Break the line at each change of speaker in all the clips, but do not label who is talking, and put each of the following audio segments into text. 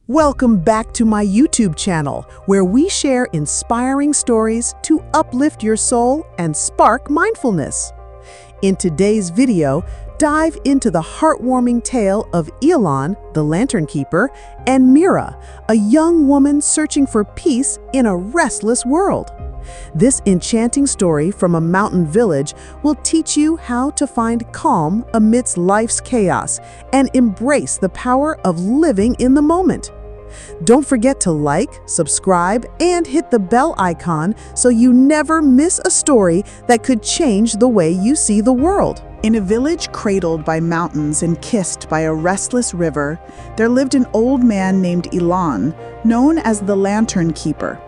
Welcome back to my YouTube channel, where we share inspiring stories to uplift your soul and spark mindfulness. In today's video, dive into the heartwarming tale of Elan, the lantern keeper, and Mira, a young woman searching for peace in a restless world. This enchanting story from a mountain village will teach you how to find calm amidst life's chaos and embrace the power of living in the moment. Don't forget to like, subscribe, and hit the bell icon so you never miss a story that could change the way you see the world. In a village cradled by mountains and kissed by a restless river, there lived an old man named Elan, known as the Lantern Keeper.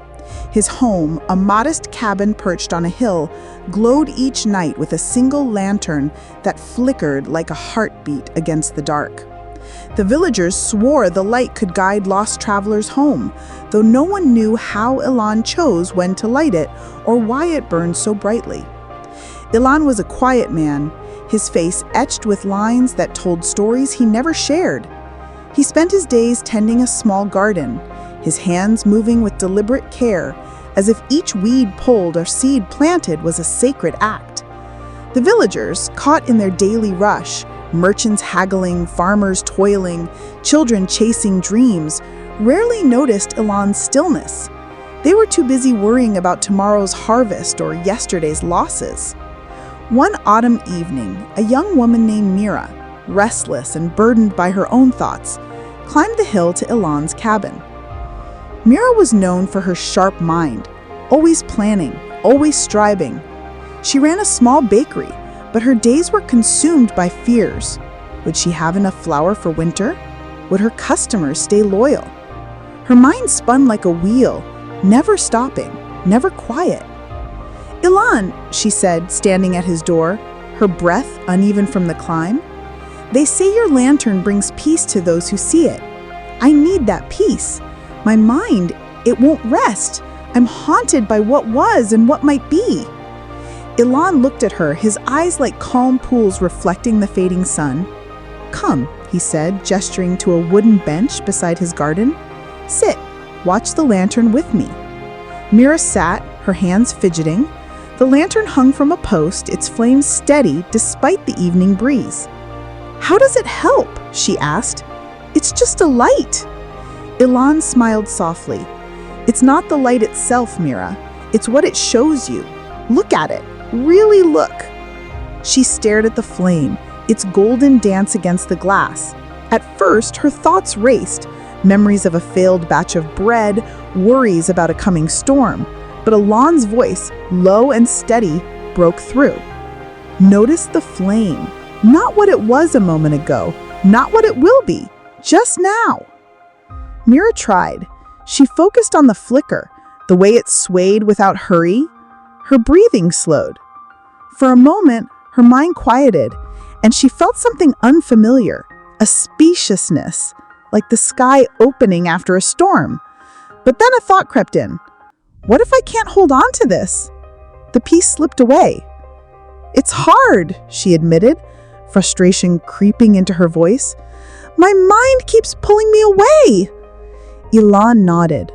His home, a modest cabin perched on a hill, glowed each night with a single lantern that flickered like a heartbeat against the dark. The villagers swore the light could guide lost travelers home, though no one knew how Elan chose when to light it or why it burned so brightly. Elan was a quiet man, his face etched with lines that told stories he never shared. He spent his days tending a small garden, his hands moving with deliberate care, as if each weed pulled or seed planted was a sacred act. The villagers, caught in their daily rush, merchants haggling, farmers toiling, children chasing dreams, rarely noticed Elan's stillness. They were too busy worrying about tomorrow's harvest or yesterday's losses. One autumn evening, a young woman named Mira, restless and burdened by her own thoughts, climbed the hill to Elan's cabin. Mira was known for her sharp mind, always planning, always striving. She ran a small bakery, but her days were consumed by fears. Would she have enough flour for winter? Would her customers stay loyal? Her mind spun like a wheel, never stopping, never quiet. "Elan," she said, standing at his door, her breath uneven from the climb. "They say your lantern brings peace to those who see it. I need that peace. My mind, it won't rest. I'm haunted by what was and what might be." Elan looked at her, his eyes like calm pools reflecting the fading sun. "Come," he said, gesturing to a wooden bench beside his garden. "Sit, watch the lantern with me." Mira sat, her hands fidgeting. The lantern hung from a post, its flame steady despite the evening breeze. "How does it help?" she asked. "It's just a light." Elan smiled softly. "It's not the light itself, Mira. It's what it shows you. Look at it. Really look." She stared at the flame, its golden dance against the glass. At first, her thoughts raced, memories of a failed batch of bread, worries about a coming storm. But Elan's voice, low and steady, broke through. "Notice the flame. Not what it was a moment ago, not what it will be, just now." Mira tried. She focused on the flicker, the way it swayed without hurry. Her breathing slowed. For a moment, her mind quieted, and she felt something unfamiliar, a spaciousness, like the sky opening after a storm. But then a thought crept in. What if I can't hold on to this? The peace slipped away. "It's hard," she admitted, frustration creeping into her voice. "My mind keeps pulling me away." Elan nodded.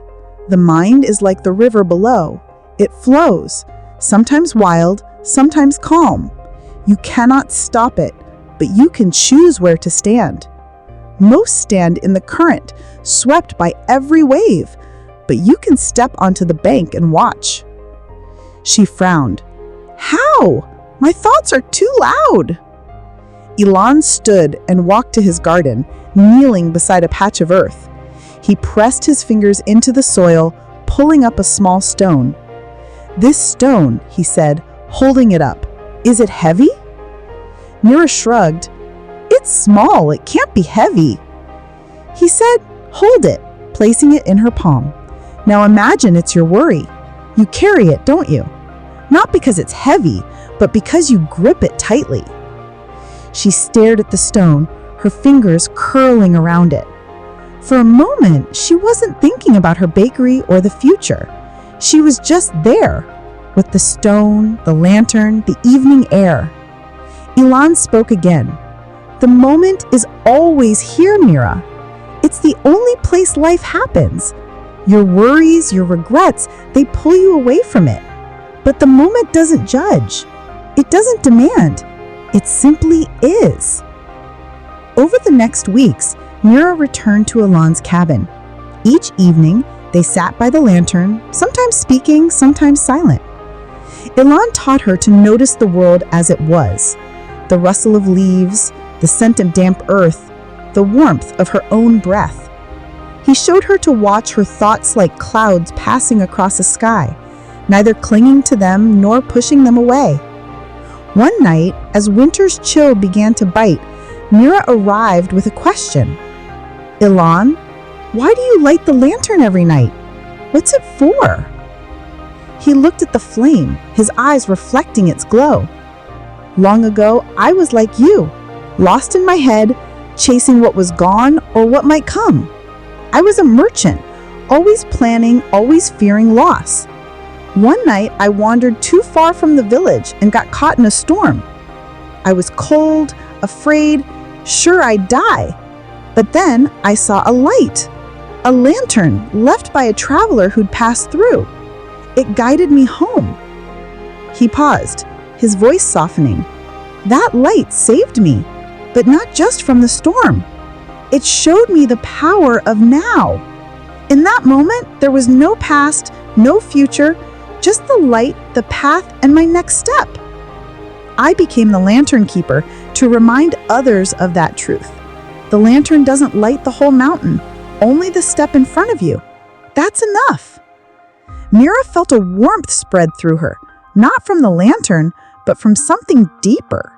"The mind is like the river below. It flows, sometimes wild, sometimes calm. You cannot stop it, but you can choose where to stand. Most stand in the current, swept by every wave, but you can step onto the bank and watch." She frowned. "How? My thoughts are too loud." Elan stood and walked to his garden, kneeling beside a patch of earth. He pressed his fingers into the soil, pulling up a small stone. "This stone," he said, holding it up. "Is it heavy?" Mira shrugged. "It's small, it can't be heavy." He said, "Hold it," placing it in her palm. "Now imagine it's your worry. You carry it, don't you? Not because it's heavy, but because you grip it tightly." She stared at the stone, her fingers curling around it. For a moment, she wasn't thinking about her bakery or the future. She was just there, with the stone, the lantern, the evening air. Elan spoke again. "The moment is always here, Mira.
It's the only place life happens. Your worries, your regrets, they pull you away from it. But the moment doesn't judge. It doesn't demand. It simply is. Over the next weeks, Mira returned to Elan's cabin. Each evening, they sat by the lantern, sometimes speaking, sometimes silent. Elan taught her to notice the world as it was. The rustle of leaves, the scent of damp earth, the warmth of her own breath. He showed her to watch her thoughts like clouds passing across a sky, neither clinging to them nor pushing them away. One night, as winter's chill began to bite, Mira arrived with a question. "Elan, why do you light the lantern every night? What's it for?" He looked at the flame, his eyes reflecting its glow. "Long ago, I was like you, lost in my head, chasing what was gone or what might come. I was a merchant, always planning, always fearing loss. One night, I wandered too far from the village and got caught in a storm. I was cold, afraid, sure I'd die. But then I saw a light, a lantern left by a traveler who'd passed through. It guided me home." He paused, his voice softening. "That light saved me, but not just from the storm. It showed me the power of now. In that moment, there was no past, no future, just the light, the path, and my next step. I became the lantern keeper to remind others of that truth. The lantern doesn't light the whole mountain, only the step in front of you. That's enough." Mira felt a warmth spread through her, not from the lantern, but from something deeper.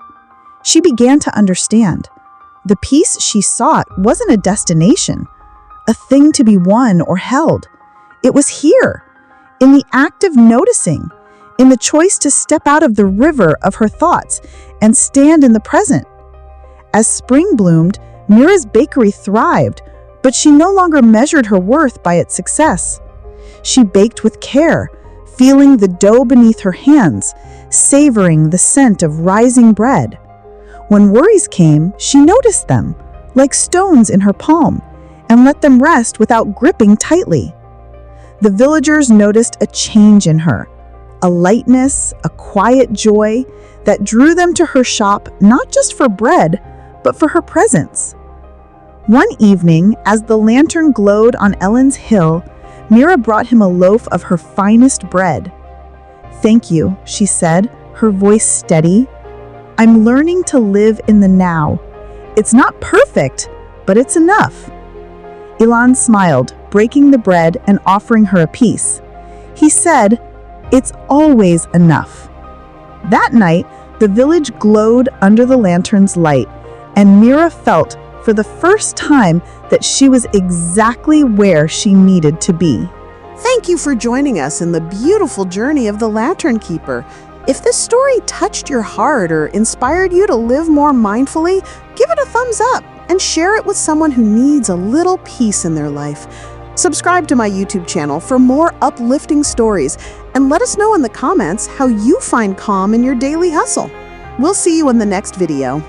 She began to understand. The peace she sought wasn't a destination, a thing to be won or held. It was here, in the act of noticing, in the choice to step out of the river of her thoughts and stand in the present. As spring bloomed, Mira's bakery thrived, but she no longer measured her worth by its success. She baked with care, feeling the dough beneath her hands, savoring the scent of rising bread. When worries came, she noticed them, like stones in her palm, and let them rest without gripping tightly. The villagers noticed a change in her, a lightness, a quiet joy that drew them to her shop not just for bread, but for her presence. One evening, as the lantern glowed on Elan's hill, Mira brought him a loaf of her finest bread. "Thank you," she said, her voice steady. "I'm learning to live in the now. It's not perfect, but it's enough." Elan smiled, breaking the bread and offering her a piece. He said, "It's always enough." That night, the village glowed under the lantern's light, and Mira felt, for the first time, that she was exactly where she needed to be.
Thank you for joining us in the beautiful journey of the Lantern Keeper. If this story touched your heart or inspired you to live more mindfully, give it a thumbs up and share it with someone who needs a little peace in their life. Subscribe to my YouTube channel for more uplifting stories, and let us know in the comments how you find calm in your daily hustle. We'll see you in the next video.